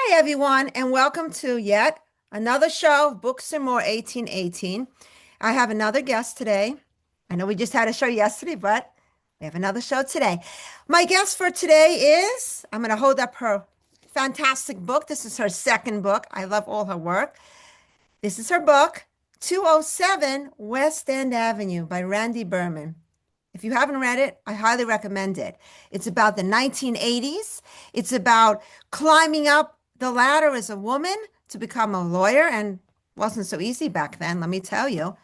Hi, everyone, and welcome to yet another show of Books and More 1818. I have another guest today. I know we just had a show yesterday, but we have another show today. My guest for today is, I'm going to hold up her fantastic book. This is her second book. I love all her work. This is her book, 207 West End Avenue by Randie Berman. If you haven't read it, I highly recommend it. It's about the 1980s. It's about climbing up the ladder as a woman to become a lawyer, and wasn't so easy back then, let me tell you.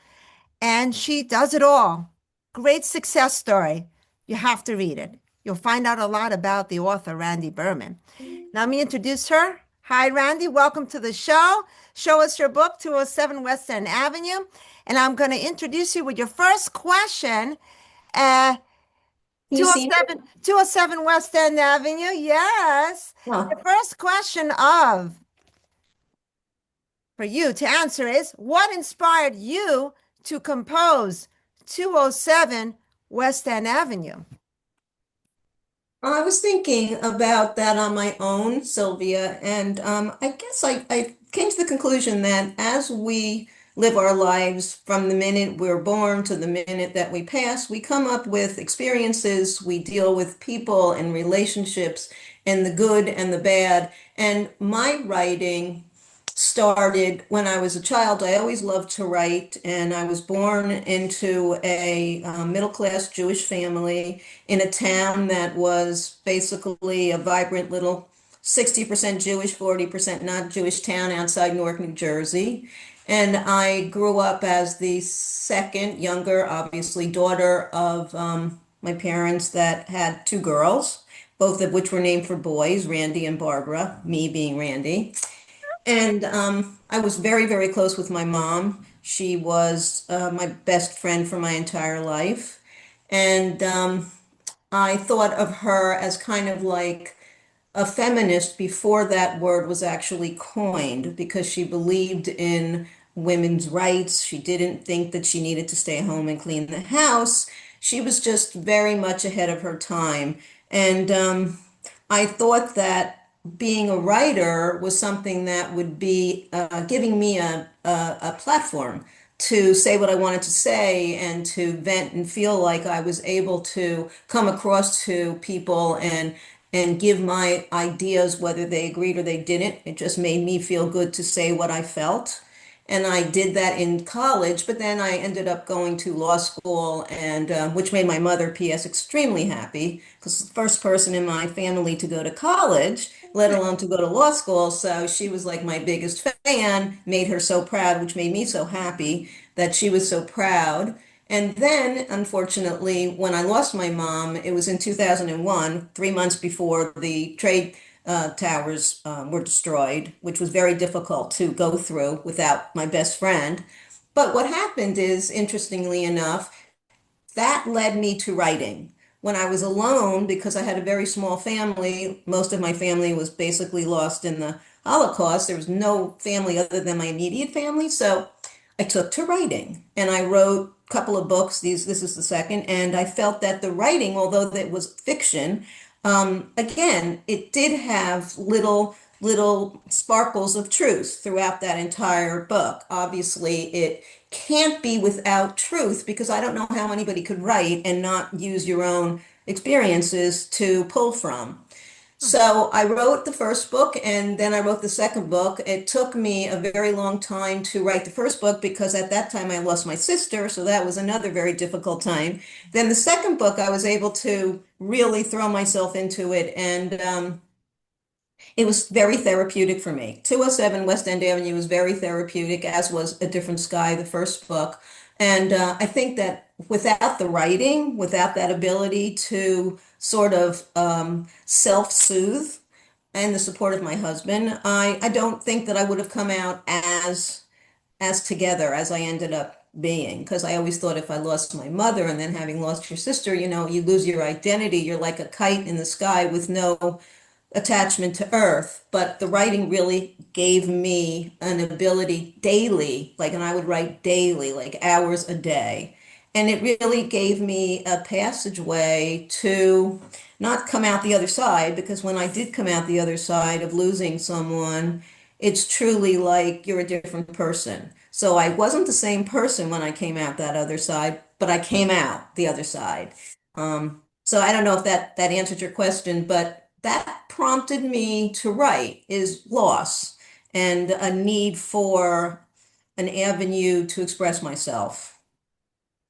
And she does it all. Great success story. You have to read it. You'll find out a lot about the author, Randie Berman. Now, let me introduce her. Hi, Randie. Welcome to the show. Show us your book, 207 West End Avenue. And I'm going to introduce you with your first question. Uh, You see me? 207 West End Avenue. Yes. The Oh, first question for you to answer is what inspired you to compose 207 West End Avenue? I was thinking about that on my own, Sylvia, and I guess I came to the conclusion that as we live our lives from the minute we're born to the minute that we pass, we come up with experiences, we deal with people and relationships and the good and the bad. And my writing started when I was a child. I always loved to write, and I was born into a middle-class Jewish family in a town that was basically a vibrant little 60% Jewish, 40% not Jewish town outside Newark, New Jersey. And I grew up as the second, younger, obviously, daughter of my parents that had two girls, both of which were named for boys, Randy and Barbara, me being Randy. And I was very, very close with my mom. She was my best friend for my entire life. And I thought of her as kind of like a feminist before that word was actually coined because she believed in women's rights. She didn't think that she needed to stay home and clean the house. She was just very much ahead of her time. And I thought that being a writer was something that would be giving me a platform to say what I wanted to say and to vent and feel like I was able to come across to people and give my ideas, whether they agreed or they didn't. It just made me feel good to say what I felt. And I did that in college, but then I ended up going to law school, and which made my mother, P.S., extremely happy because the first person in my family to go to college, let alone to go to law school. So she was like my biggest fan, made her so proud, which made me so happy that she was so proud. And then, unfortunately, when I lost my mom, it was in 2001, 3 months before the trade towers were destroyed, which was very difficult to go through without my best friend. But what happened is, interestingly enough, that led me to writing. When I was alone, because I had a very small family, most of my family was basically lost in the Holocaust. There was no family other than my immediate family. So I took to writing and I wrote a couple of books. This is the second. And I felt that the writing, although it was fiction, again, it did have little sparkles of truth throughout that entire book. Obviously, it can't be without truth because I don't know how anybody could write and not use your own experiences to pull from. So I wrote the first book and then I wrote the second book. It took me a very long time to write the first book because at that time I lost my sister, so that was another very difficult time. Then the second book, I was able to really throw myself into it, and it was very therapeutic for me. 207 West End Avenue was very therapeutic, as was A Different Sky, the first book. And I think that without the writing, without that ability to sort of self-soothe and the support of my husband, I don't think that I would have come out as together as I ended up being. Because I always thought if I lost my mother and then having lost your sister, you lose your identity. You're like a kite in the sky with no attachment to earth, but the writing really gave me an ability daily, like, and I would write daily, like hours a day. And it really gave me a passageway to not come out the other side, because when I did come out the other side of losing someone, it's truly like you're a different person. So I wasn't the same person when I came out that other side, but I came out the other side. So I don't know if that answered your question, but that prompted me to write is loss and a need for an avenue to express myself.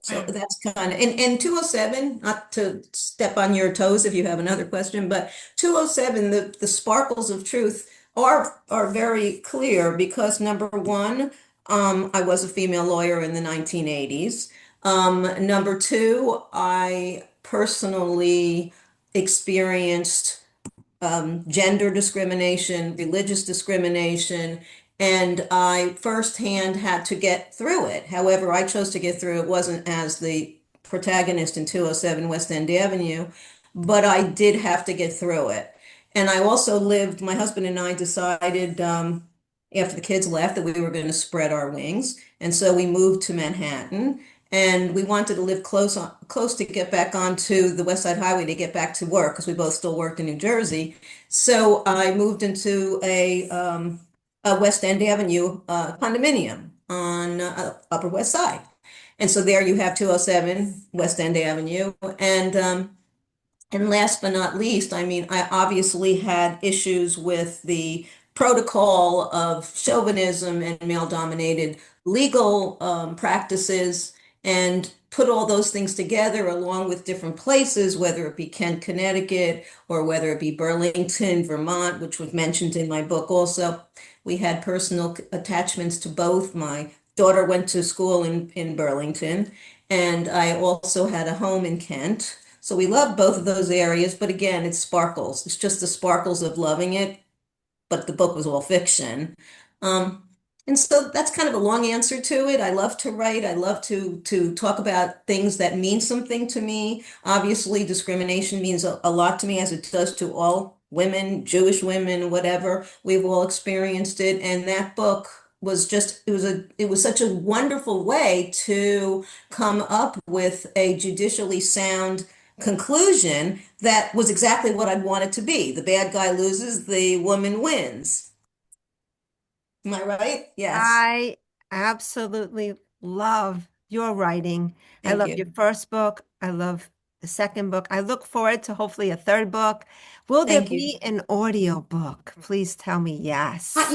So Wow. that's kind of, and 207, not to step on your toes if you have another question, but 207, the sparkles of truth are very clear because number one, I was a female lawyer in the 1980s. Number two, I personally experienced gender discrimination, religious discrimination, and I firsthand had to get through it. However, I chose to get through it wasn't as the protagonist in 207 West End Avenue, but I did have to get through it. And I also lived, my husband and I decided after the kids left that we were going to spread our wings. And so we moved to Manhattan and we wanted to live close to get back onto the West Side Highway to get back to work because we both still worked in New Jersey. So I moved into a West End Avenue condominium on Upper West Side. And so there you have 207 West End Avenue. And last but not least, I mean, I obviously had issues with the protocol of chauvinism and male-dominated legal practices, and put all those things together along with different places, whether it be Kent, Connecticut, or whether it be Burlington, Vermont, which was mentioned in my book also. We had personal attachments to both. My daughter went to school in Burlington, and I also had a home in Kent. So we love both of those areas, but again, it's sparkles. It's just the sparkles of loving it, but the book was all fiction. Um, and so that's kind of a long answer to it. I love to write. I love to talk about things that mean something to me. Obviously, discrimination means a lot to me, as it does to all women, Jewish women, whatever. We've all experienced it. And that book was just, it was such a wonderful way to come up with a judicially sound conclusion that was exactly what I'd want it to be. The bad guy loses, the woman wins. Am I right? Yes. I absolutely love your writing. I Thank love your you. first book. I love the second book. I look forward to hopefully a third book. Will there Thank you. be an audio book? Please tell me yes. I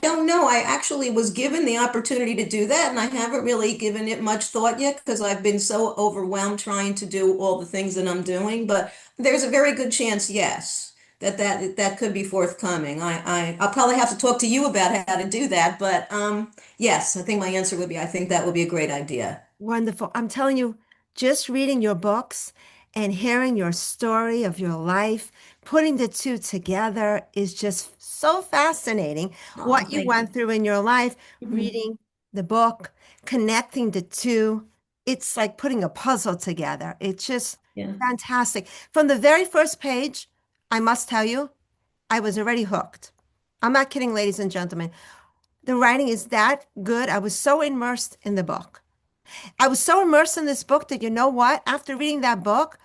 don't know. I actually was given the opportunity to do that, and I haven't really given it much thought yet because I've been so overwhelmed trying to do all the things that I'm doing. But there's a very good chance, yes, that could be forthcoming. I'll probably have to talk to you about how to do that, but yes, I think my answer would be I think that would be a great idea. Wonderful. I'm telling you, just reading your books and hearing your story of your life, putting the two together is just so fascinating. Oh, What you thank you. went through in your life, Mhm. reading the book, connecting the two, it's like putting a puzzle together. It's just Yeah. fantastic. From the very first page, I must tell you, I was already hooked. I'm not kidding, ladies and gentlemen. The writing is that good. I was so immersed in the book. I was so immersed in this book that you know what? After reading that book,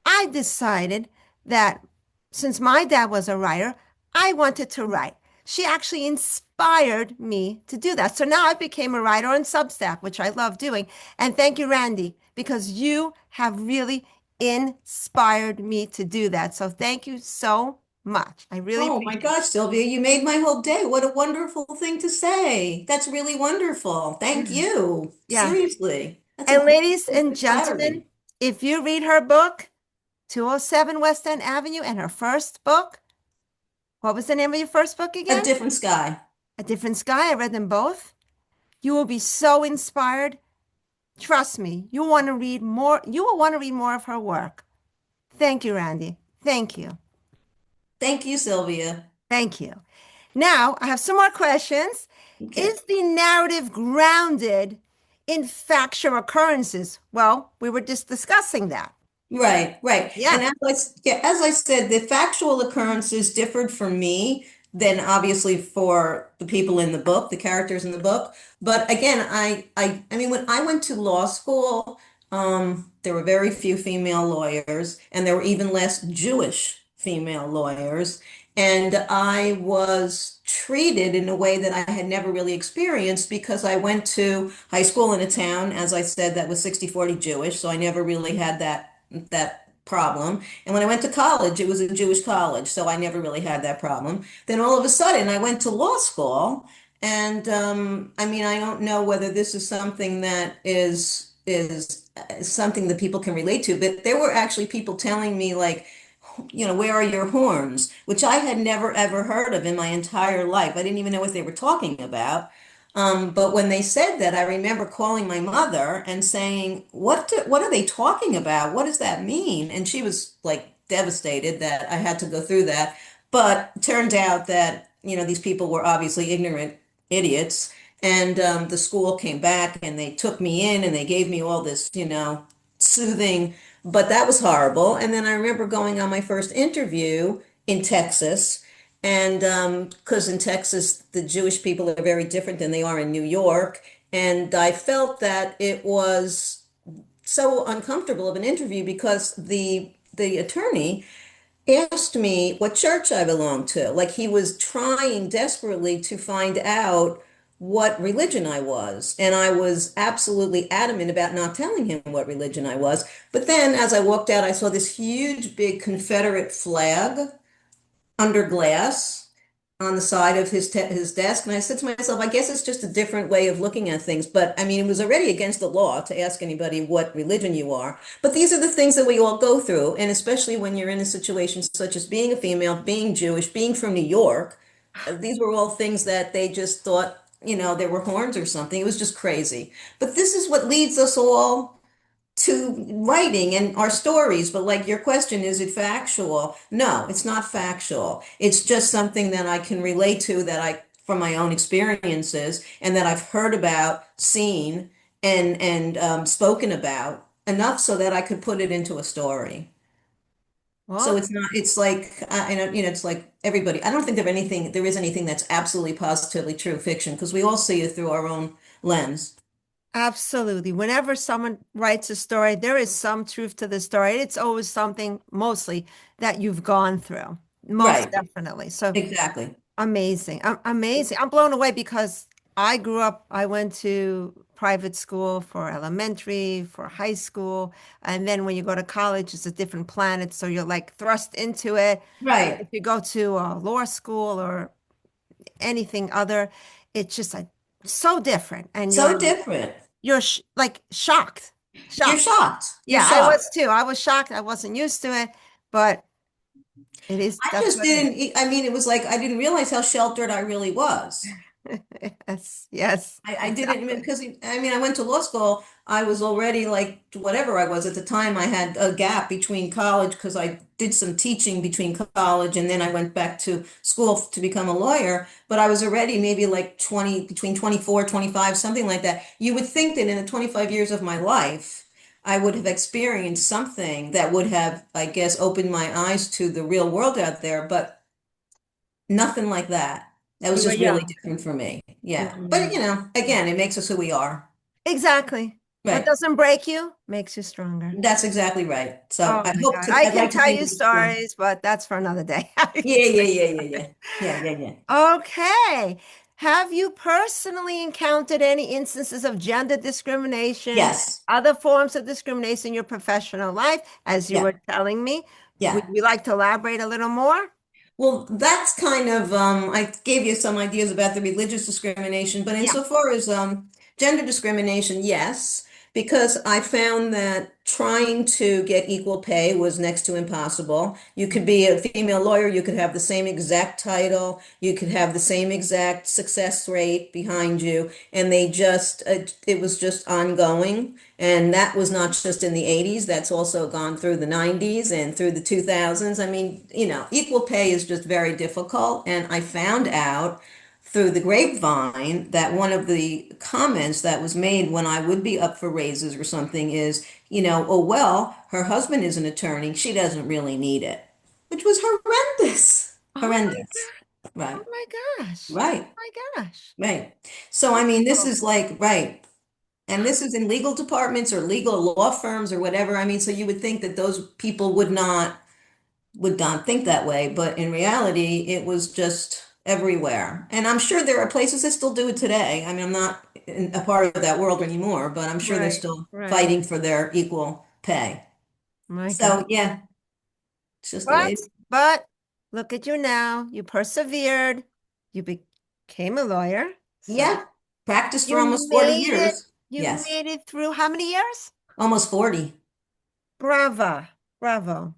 I decided that since my dad was a writer, I wanted to write. She actually inspired me to do that. So now I became a writer on Substack, which I love doing. And thank you, Randie, because you have really inspired me to do that. So thank you so much. I really Oh my appreciate it. gosh, Sylvia, you made my whole day. What a wonderful thing to say. That's really wonderful. Thank Mm. you. Yeah. Seriously. That's And a ladies and good gentlemen, flattery. if you read her book, 207 West End Avenue, and her first book, what was the name of your first book A again? different sky. A Different Sky. I read them both. You will be so inspired. Trust me, you want to read more. You will want to read more of her work. Thank you, Randie. Thank you. Thank you, Sylvia. Thank you. Now, I have some more questions. Okay. Is the narrative grounded in factual occurrences? Well, we were just discussing that. Right, right. And Yeah. yeah, as I said, the factual occurrences differed for me than obviously for the people in the book, the characters in the book. But again, I mean, when I went to law school, there were very few female lawyers, and there were even less Jewish female lawyers. And I was treated in a way that I had never really experienced because I went to high school in a town, as I said, that was 60-40 Jewish. So I never really had that problem. And when I went to college, it was a Jewish college, so I never really had that problem. Then all of a sudden, I went to law school, and I mean, I don't know whether this is something that is something that people can relate to, but there were actually people telling me like, where are your horns? Which I had never ever heard of in my entire life. I didn't even know what they were talking about. But when they said that, I remember calling my mother and saying, what are they talking about? What does that mean?" And she was like devastated that I had to go through that. But it turned out that, these people were obviously ignorant idiots. And the school came back and they took me in and they gave me all this, soothing, but that was horrible. And then I remember going on my first interview in Texas. And because in Texas, the Jewish people are very different than they are in New York. And I felt that it was so uncomfortable of an interview because the attorney asked me what church I belonged to. Like he was trying desperately to find out what religion I was. And I was absolutely adamant about not telling him what religion I was. But then as I walked out, I saw this huge, big Confederate flag under glass on the side of his desk, and I said to myself, I guess it's just a different way of looking at things. But I mean, it was already against the law to ask anybody what religion you are. But these are the things that we all go through, and especially when you're in a situation such as being a female, being Jewish, being from New York, these were all things that they just thought, there were horns or something. It was just crazy. But this is what leads us all to writing and our stories. But like your question, is it factual? No, it's not factual. It's just something that I can relate to that from my own experiences and that I've heard about, seen, and spoken about enough so that I could put it into a story. So Well, it's not, it's like, it's like everybody, I don't think there is anything that's absolutely positively true fiction because we all see it through our own lens. absolutely. Whenever someone writes a story, there is some truth to the story. It's always something mostly that you've gone through. Most Right, definitely. So exactly. amazing. Amazing. I'm blown away because I went to private school for elementary, for high school, and then when you go to college, it's a different planet. So you're like thrust into it. If Right. you go to law school or anything other, it's just like so different. And So different. you're sh like shocked. You're Shocked. shocked. You're Yeah, I was shocked. too. I was shocked. I wasn't used to it, but I that's just what it didn't, I mean, it was like I didn't realize how sheltered I really was. is. Yes, yes, I didn't even exactly. because I mean I went to law school. I was already like whatever I was at the time. I had a gap between college because I did some teaching between college and then I went back to school to become a lawyer. But I was already maybe like 20 between 24, 25, something like that. You would think that in the 25 years of my life, I would have experienced something that would have, I guess, opened my eyes to the real world out there. But nothing like that. That was You were just really young. different for me. You Yeah. were But young. again, it makes us who we are. Exactly. What Right. doesn't break you makes you stronger. That's exactly right. So Oh my God. I I'd can like to tell think you that it's true. stories, but that's for another day. I can Yeah, tell yeah, you yeah, yeah, stories. yeah. Yeah, yeah, yeah. Okay. Have you personally encountered any instances of gender discrimination, Yes. other forms of discrimination in your professional life, as you were Yeah. telling me? Would Yeah. you like to elaborate a little more? Well, that's kind of, I gave you some ideas about the religious discrimination, but Yeah. insofar as gender discrimination, yes, because I found that trying to get equal pay was next to impossible. You could be a female lawyer, you could have the same exact title, you could have the same exact success rate behind you, and it was just ongoing. And that was not just in the 80s, that's also gone through the 90s and through the 2000s. I mean, equal pay is just very difficult. And I found out through the grapevine that one of the comments that was made when I would be up for raises or something is, oh, well, her husband is an attorney. She doesn't really need it, which was horrendous. Oh my Horrendous. right, Oh my gosh. right, My gosh. right. So, I mean, this Wow. is like, right. And this is in legal departments or legal law firms or whatever. I mean, so you would think that those people would not think that way, but in reality, it was just everywhere. And I'm sure there are places that still do it today. I mean, I'm not a part of that world anymore, but I'm sure they're Right, still right. fighting for their equal pay. My God. So, yeah, it's just the way. But, but look at you now. You persevered. You became a lawyer. So Yeah, practiced for you almost 40 made it. years. You Yes, made it through how many years? almost 40. Brava. Bravo.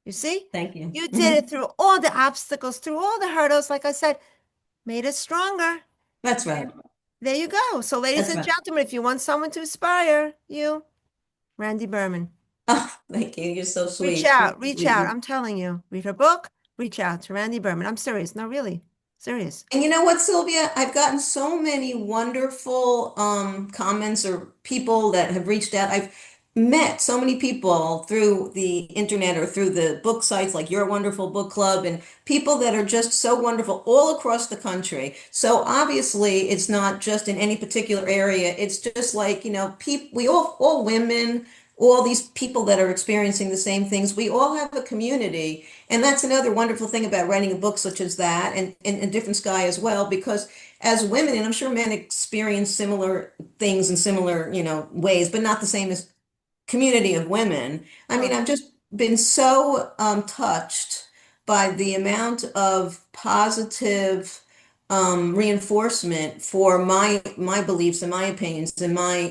You see? Thank you. You did it through all the obstacles, through all the hurdles. Like I said, made it stronger. That's right. And there you go. So, ladies That's and right. gentlemen, if you want someone to inspire you, Randie Berman. Oh, thank you. You're so Reach sweet. out, reach out. Sweet. I'm telling you, read her book, reach out to Randie Berman. I'm serious. No, really, serious. And you know what, Sylvia? I've gotten so many wonderful comments or people that have reached out. I've met so many people through the internet or through the book sites like Your Wonderful Book Club and people that are just so wonderful all across the country. So obviously it's not just in any particular area. It's just like, people we all women, all these people that are experiencing the same things, we all have a community. And that's another wonderful thing about writing a book such as that and A Different Sky as well, because as women, and I'm sure men experience similar things in similar, ways, but not the same as community of women. I mean, Oh, I've just been so touched by the amount of positive reinforcement for my beliefs and my opinions and my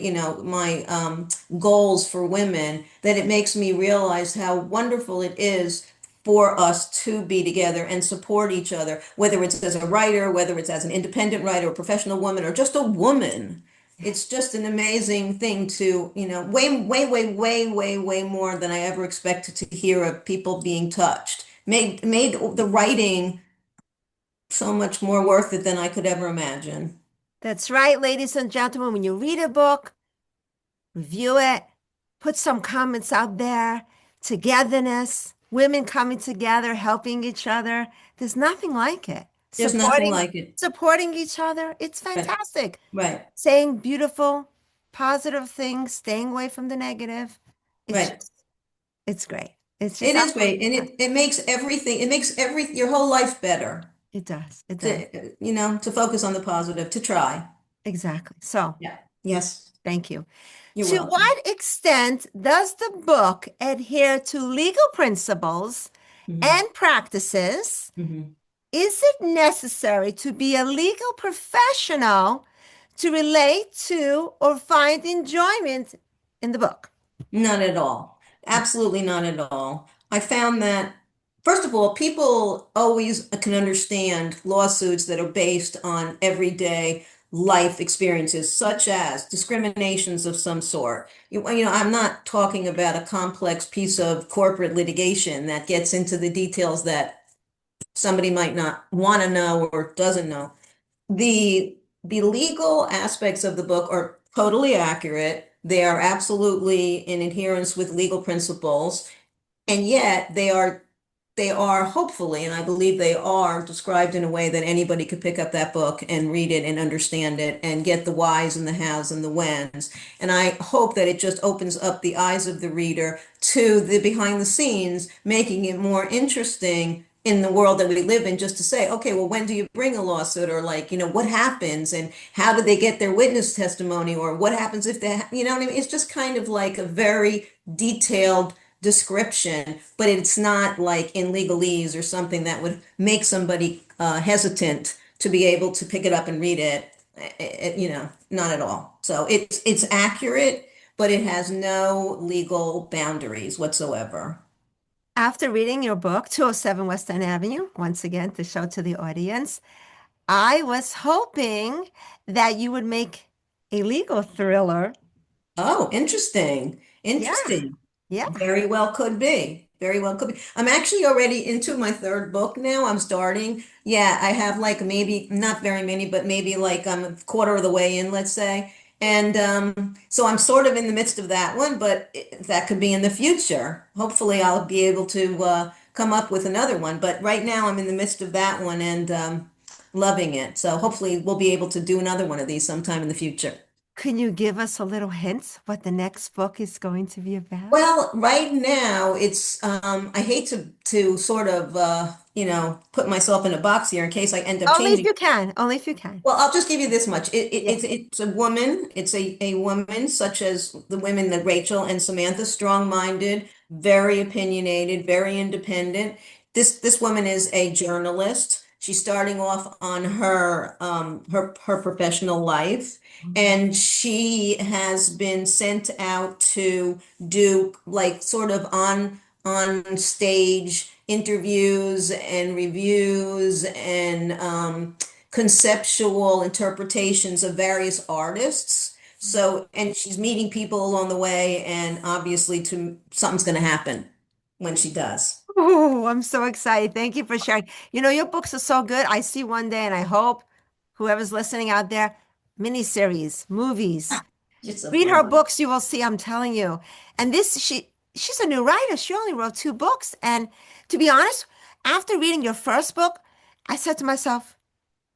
goals for women that it makes me realize how wonderful it is for us to be together and support each other, whether it's as a writer, whether it's as an independent writer, a professional woman, or just a woman. It's just an amazing thing to, way, way, way, way, way, way more than I ever expected to hear of people being touched. Made the writing so much more worth it than I could ever imagine. that's right, ladies and gentlemen. When you read a book, review it, put some comments out there, togetherness, women coming together, helping each other. There's nothing like it. There's nothing Supporting, like it. supporting each other. It's Right, fantastic. right, Saying beautiful, positive things, staying away from the negative. It's right. just, it's great. It's just It is absolutely great, and fantastic. it makes everything. It makes your whole life better. It does. It does. To focus on the positive, to try. Exactly. So Yeah. Yes. thank you. You're To welcome. what extent does the book adhere to legal principles Hmm. and practices? Hmm. Is it necessary to be a legal professional to relate to or find enjoyment in the book? Not at all. Absolutely not at all. I found that, first of all, people always can understand lawsuits that are based on everyday life experiences, such as discriminations of some sort. I'm not talking about a complex piece of corporate litigation that gets into the details that somebody might not want to know or doesn't know. The legal aspects of the book are totally accurate. They are absolutely in adherence with legal principles, and yet they are hopefully, and I believe they are described in a way that anybody could pick up that book and read it and understand it and get the whys and the hows and the whens. And I hope that it just opens up the eyes of the reader to the behind the scenes, making it more interesting in the world that we live in, just to say, okay, well, when do you bring a lawsuit? Or like, what happens and how do they get their witness testimony? Or what happens if they, what I mean? It's just kind of like a very detailed description, but it's not like in legalese or something that would make somebody hesitant to be able to pick it up and read it. Not at all. So it's accurate, but it has no legal boundaries whatsoever. After reading your book, 207 West End Avenue, once again to show to the audience, I was hoping that you would make a legal thriller. Oh, interesting. Yeah, Interesting. yeah. Very well could be. Very well could be. I'm actually already into my third book now. I'm starting. Yeah, I have like maybe not very many, but maybe like I'm a quarter of the way in, let's say. And so I'm sort of in the midst of that one, but that could be in the future. Hopefully, I'll be able to come up with another one. But right now I'm in the midst of that one and loving it. So hopefully we'll be able to do another one of these sometime in the future. Can you give us a little hint what the next book is going to be about? Well, right now it's I hate to sort of put myself in a box here in case I end up Only if changing. you can. Only if you can. Well, I'll just give you this much. Yeah. It's a woman. It's a woman such as the women that Rachel and Samantha, strong-minded, very opinionated, very independent. This woman is a journalist. She's starting off on her professional life, and she has been sent out to do like sort of on stage interviews and reviews and conceptual interpretations of various artists. So, and she's meeting people along the way, and obviously, something's going to happen when she does. Oh, I'm so excited. Thank you for sharing. You know, your books are so good. I see one day, and I hope whoever's listening out there, miniseries, movies. You're so Read her funny. books, you will see, I'm telling you. And she's a new writer. She only wrote two books. And to be honest, after reading your first book, I said to myself,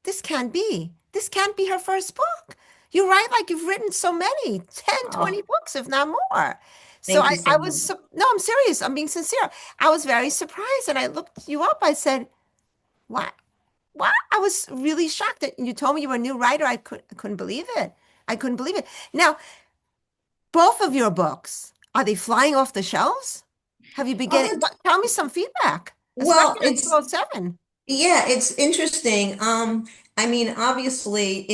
this can't be. This can't be her first book. You write like you've written so many, 10, Oh, 20 books, if not more. So thank you I, so I was, much. no, I'm serious. I'm being sincere. I was very surprised and I looked you up. I said, what? What? I was really shocked that you told me you were a new writer. I couldn't believe it. I couldn't believe it. Now, both of your books, are they flying off the shelves? Have you been Oh, getting, tell me some feedback, well, especially on 207. yeah, it's interesting. I mean, obviously,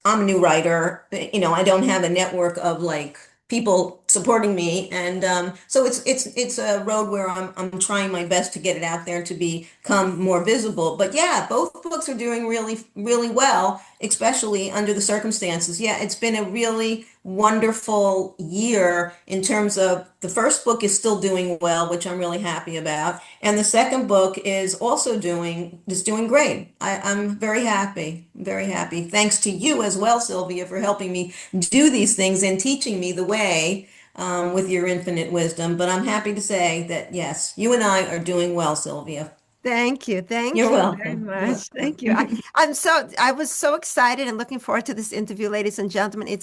I'm a new writer. I don't have a network of like people supporting me, and so it's a road where I'm trying my best to get it out there to become more visible. But yeah, both books are doing really really well, especially under the circumstances. Yeah, it's been a really wonderful year in terms of the first book is still doing well, which I'm really happy about. And the second book is doing great. I'm very happy, very happy. Thanks to you as well, Sylvia, for helping me do these things and teaching me the way with your infinite wisdom. But I'm happy to say that yes, you and I are doing well, Sylvia. Thank you. Thank You're you very welcome. You're much. Thank you. welcome. I was so excited and looking forward to this interview, ladies and gentlemen.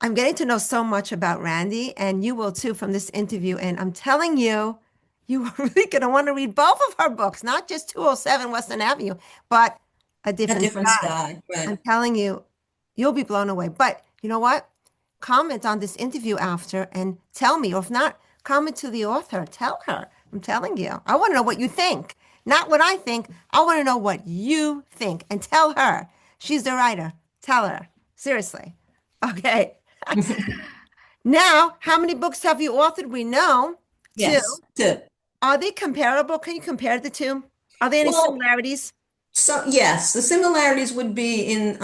I'm getting to know so much about Randie, and you will too from this interview. And I'm telling you, you are really going to want to read both of her books, not just 207 Western Avenue, but A A Different different Sky. sky, I'm right? telling you, you'll be blown away. But you know what? Comment on this interview after and tell me, or if not, comment to the author. Tell her. I'm telling you. I want to know what you think. Not what I think. I want to know what you think. And tell her. She's the writer. Tell her. Seriously. Okay. Now, how many books have you authored? We know two. Yes, good. Are they comparable? Can you compare the two? Are there any Well, similarities? so yes, the similarities would be in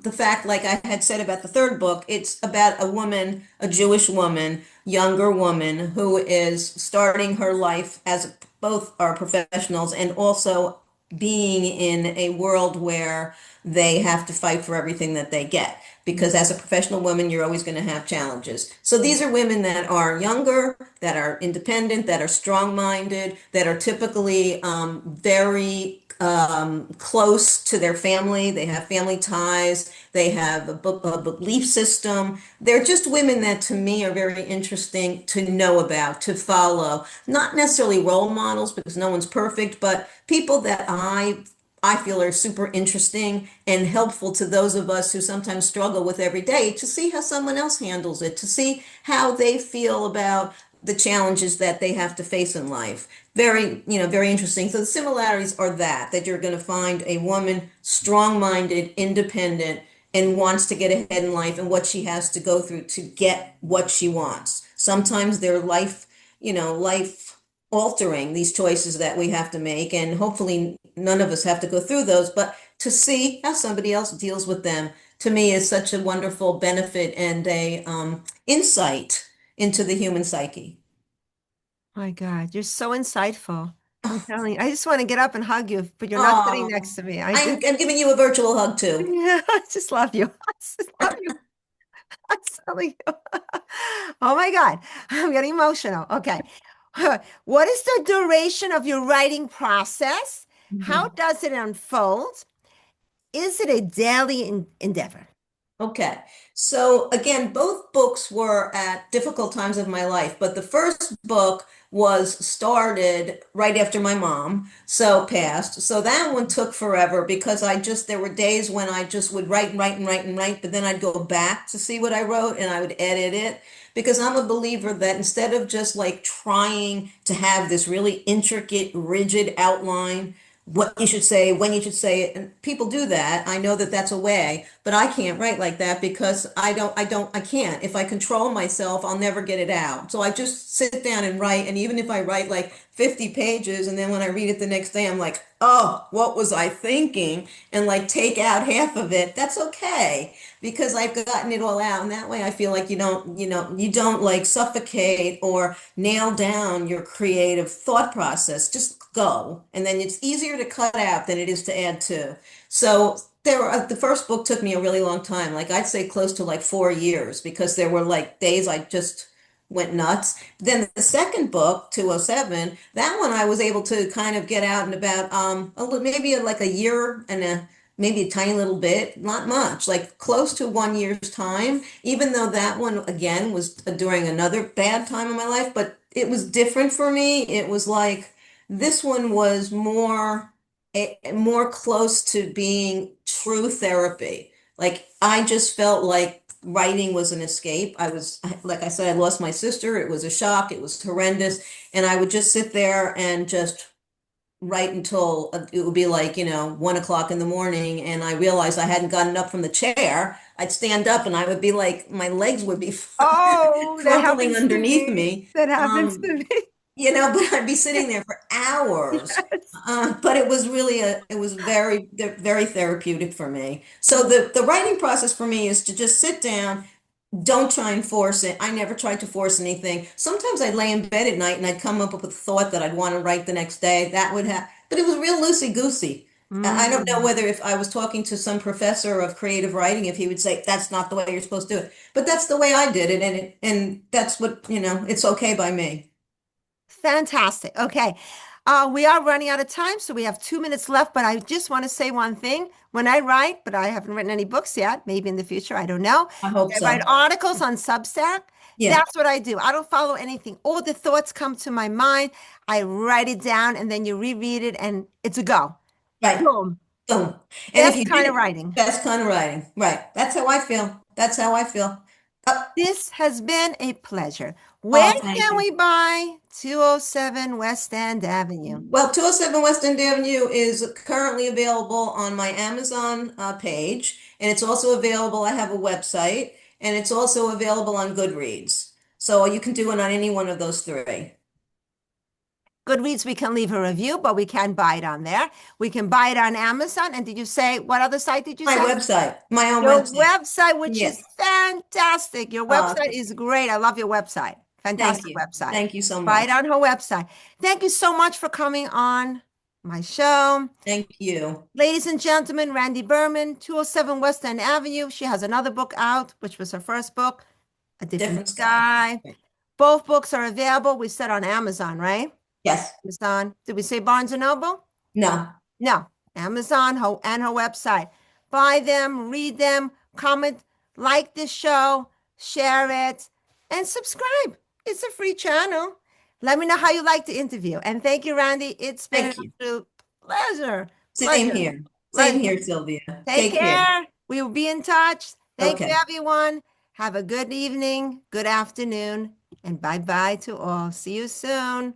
the fact, like I had said about the third book, it's about a woman, a Jewish woman, younger woman who is starting her life as both are professionals and also being in a world where they have to fight for everything that they get. Because as a professional woman, you're always going to have challenges. So these are women that are younger, that are independent, that are strong-minded, that are typically very close to their family. They have family ties. They have a belief system. They're just women that to me are very interesting to know about, to follow. Not necessarily role models because no one's perfect, but people that I feel are super interesting and helpful to those of us who sometimes struggle with every day to see how someone else handles it, to see how they feel about the challenges that they have to face in life. Very, very interesting. So the similarities are that you're going to find a woman strong-minded, independent, and wants to get ahead in life and what she has to go through to get what she wants. Sometimes they're life altering, these choices that we have to make, and hopefully none of us have to go through those, but to see how somebody else deals with them to me is such a wonderful benefit and a insight into the human psyche. My God, you're so insightful. I'm telling you, I just want to get up and hug you, but you're not sitting Oh, next to me. I just, I'm giving you a virtual hug too. yeah, I just love you. I just love you. I'm telling you. Oh my God, I'm getting emotional. Okay. What is the duration of your writing process? How Mhm. does it unfold? Is it a daily endeavor? Okay. So again, both books were at difficult times of my life, but the first book was started right after my mom so passed. So that one took forever because there were days when I just would write and write and write and write, but then I'd go back to see what I wrote and I would edit it because I'm a believer that instead of just like trying to have this really intricate, rigid outline, what you should say, when you should say it. And people do that. I know that that's a way, but I can't write like that because I can't. If I control myself, I'll never get it out. So I just sit down and write. And even if I write like 50 pages and then when I read it the next day, I'm like, oh, what was I thinking? And like take out half of it. That's okay because I've gotten it all out. And that way I feel like you don't like suffocate or nail down your creative thought process. Just go. And then it's easier to cut out than it is to add to. So the first book took me a really long time. Like I'd say close to like 4 years because there were like days I just went nuts. Then the second book, 207, that one I was able to kind of get out in about maybe like a year and maybe a tiny little bit, not much, like close to 1 year's time, even though that one again was during another bad time in my life, but it was different for me. It was like this one was more close to being true therapy. Like I just felt like writing was an escape. Like I said, I lost my sister. It was a shock. It was horrendous. And I would just sit there and just write until it would be like, 1 o'clock in the morning. And I realized I hadn't gotten up from the chair. I'd stand up and I would be like, my legs would be Oh, that crumpling happens to underneath me. me. That happens to me. But I'd be sitting there for hours. Yes. But it was very therapeutic for me. So the writing process for me is to just sit down, don't try and force it. I never tried to force anything. Sometimes I'd lay in bed at night and I'd come up with a thought that I'd want to write the next day. That would have, but it was real loosey-goosey. I don't know Mm. whether if I was talking to some professor of creative writing, if he would say, that's not the way you're supposed to do it. But that's the way I did it, and that's what, it's okay by me. Fantastic. Okay. We are running out of time, so we have 2 minutes left, but I just want to say one thing. When I write, but I haven't written any books yet, maybe in the future, I don't know. I hope I write so. articles on Substack. Yeah, That's what I do. I don't follow anything. All the thoughts come to my mind. I write it down and then you reread it and it's a go. right. Boom. Boom. And if Best you kind did of it, writing. best kind of writing. Right. That's how I feel. That's how I feel. Uh, This has been a pleasure. Where oh, thank can you. we buy 207 West End Avenue? Well, 207 West End Avenue is currently available on my Amazon page, and it's also available. I have a website, and it's also available on Goodreads. So you can do it on any one of those three. Goodreads, we can leave a review, but we can buy it on there. We can buy it on Amazon. And did you say what other site did you My say? website, my own Your website. website, which Yes. is fantastic. Your website is great. I love your website. Thank Fantastic you. website. Thank you so Buy it much. on her website. Thank you so much for coming on my show. Thank you. Ladies and gentlemen, Randie Berman, 207 West End Avenue. She has another book out, which was her first book, A Different Different sky. Sky. Both books are available. We said on Amazon, right? Yes. Amazon. Did we say Barnes and Noble? No. No, Amazon and her website. Buy them, read them, comment, like this show, share it, and subscribe. It's a free channel. Let me know how you like the interview. And thank you, Randie. It's been an Thank you. absolute pleasure. Same Pleasure. here. Same Pleasure. here, Sylvia. Take Take care. care. We will be in touch. Thank you, Okay. everyone. Have a good evening, good afternoon, and bye bye to all. See you soon.